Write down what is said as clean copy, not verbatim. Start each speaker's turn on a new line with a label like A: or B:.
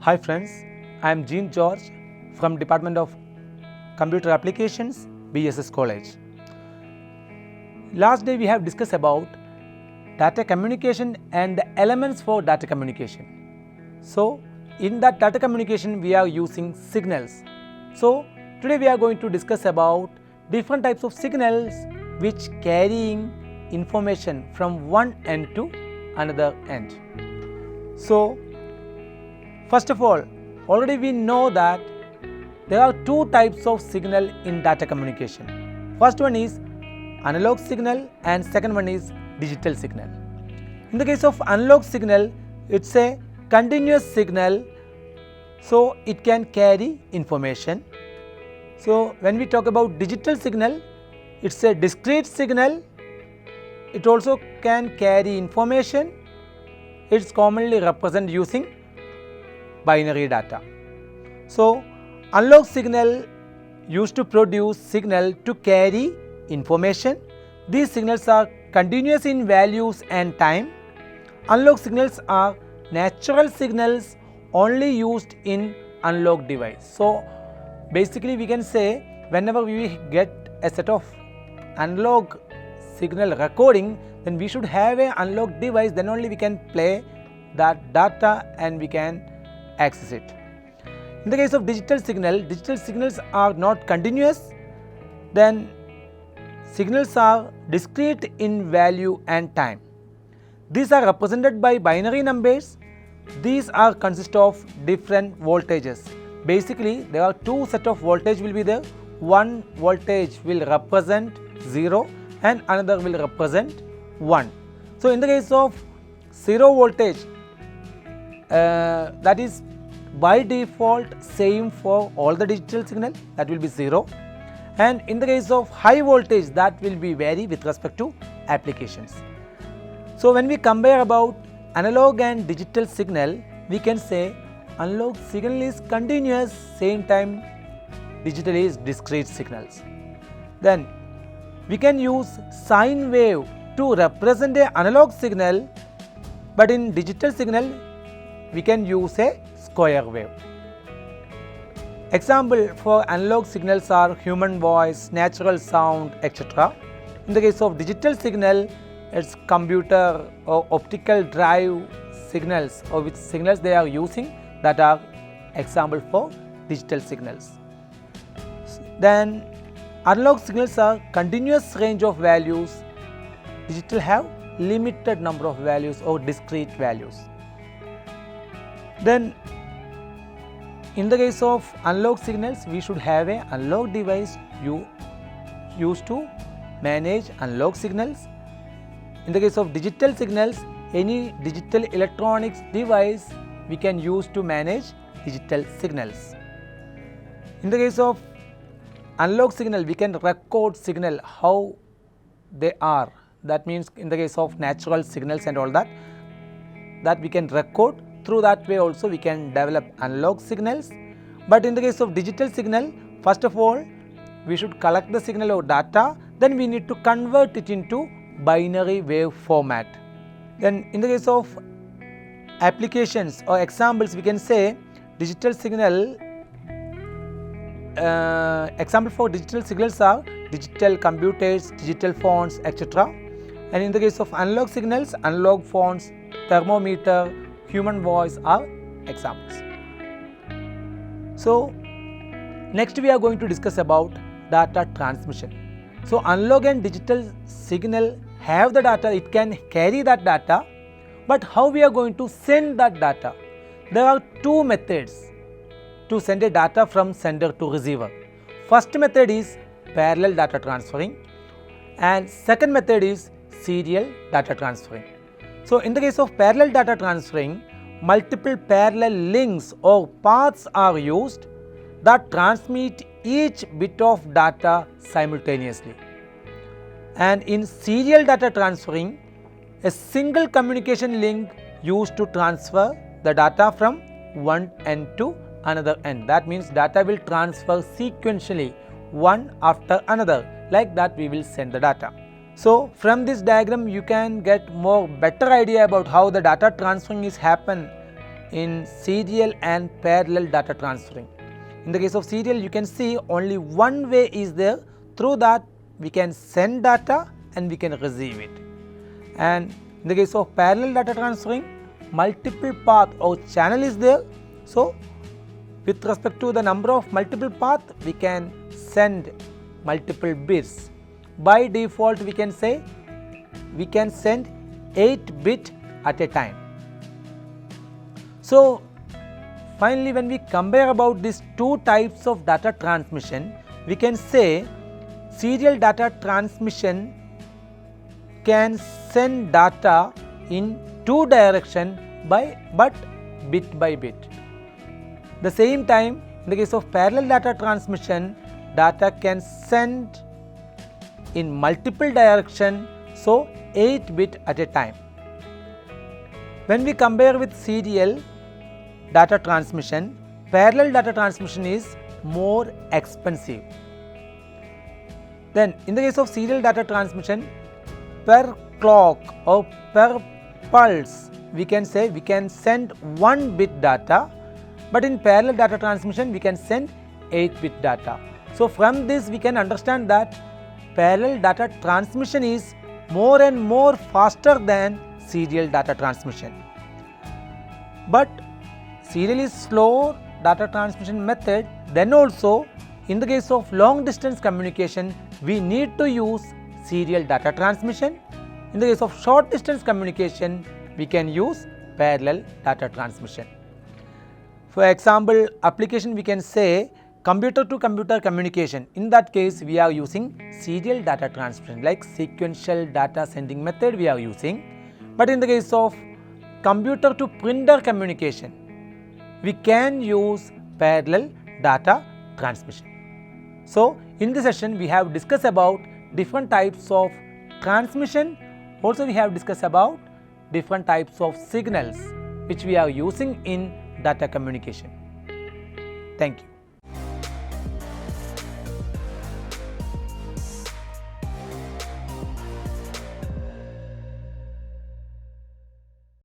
A: Hi friends, I am Jean George from Department of Computer Applications, BSS College. Last day we have discussed about data communication and the elements for data communication. So, in that data communication we are using signals. So, today we are going to discuss about different types of signals which carrying information from one end to another end. So, first of all, already we know that there are two types of signal in data communication. First one is analog signal and second one is digital signal. In the case of analog signal, it's a continuous signal, so it can carry information. So, when we talk about digital signal, it's a discrete signal. It also can carry information. It's commonly represented using binary data. So, analog signal used to produce signal to carry information. These signals are continuous in values and time. Analog signals are natural signals only used in analog device. So, basically we can say whenever we get a set of analog signal recording, then we should have an analog device, then only we can play that data and we can access it. In the case of digital signals are not continuous, then signals are discrete in value and time. These are represented by binary numbers. These are consist of different voltages. Basically, there are two set of voltage will be there. One voltage will represent 0 and another will represent 1. So, in the case of 0 voltage, that is by default same for all the digital signal, that will be 0, and in the case of high voltage that will be vary with respect to applications. So, when we compare about analog and digital signal, we can say analog signal is continuous, same time digital is discrete signals. Then we can use sine wave to represent an analog signal, but in digital signal we can use a square wave. Example for analog signals are human voice, natural sound, etc. In the case of digital signal, it's computer or optical drive signals, or which signals they are using, that are example for digital signals. Then analog signals are continuous range of values, digital have limited number of values or discrete values. Then in the case of analog signals, we should have an analog device used to manage analog signals. In the case of digital signals, any digital electronics device we can use to manage digital signals. In the case of analog signal, we can record signal how they are. That means in the case of natural signals and all that we can record. Through that way also we can develop analog signals. But in the case of digital signal, first of all we should collect the signal or data, then we need to convert it into binary wave format. Then in the case of applications or examples, we can say digital signal, example for digital signals are digital computers, digital phones, etc. And in the case of analog signals, analog phones, thermometer, human voice are examples. So, next we are going to discuss about data transmission. So, analog and digital signal have the data, it can carry that data, but how we are going to send that data? There are two methods to send a data from sender to receiver. First method is parallel data transferring and second method is serial data transferring. So, in the case of parallel data transferring, multiple parallel links or paths are used that transmit each bit of data simultaneously. And in serial data transferring, a single communication link used to transfer the data from one end to another end. That means data will transfer sequentially one after another, like that we will send the data. So, from this diagram you can get more better idea about how the data transferring is happen in serial and parallel data transferring. In the case of serial, you can see only one way is there, through that we can send data and we can receive it. And in the case of parallel data transferring, multiple path or channel is there. So with respect to the number of multiple path, we can send multiple bits. By default, we can say we can send 8 bit at a time. So finally, when we compare about these two types of data transmission, we can say serial data transmission can send data in two directions but bit by bit. The same time, in the case of parallel data transmission, data can send in multiple directions, so 8 bit at a time. When we compare with serial data transmission, parallel data transmission is more expensive. Then in the case of serial data transmission, per clock or per pulse, we can say we can send 1 bit data, but in parallel data transmission we can send 8 bit data. So from this we can understand that parallel data transmission is more and more faster than serial data transmission. But serial is slow data transmission method. Then also in the case of long distance communication, we need to use serial data transmission. In the case of short distance communication, we can use parallel data transmission. For example, application we can say computer to computer communication. In that case, we are using serial data transmission, like sequential data sending method we are using. But in the case of computer to printer communication, we can use parallel data transmission. So in this session, we have discussed about different types of transmission. Also we have discussed about different types of signals which we are using in data communication. Thank you.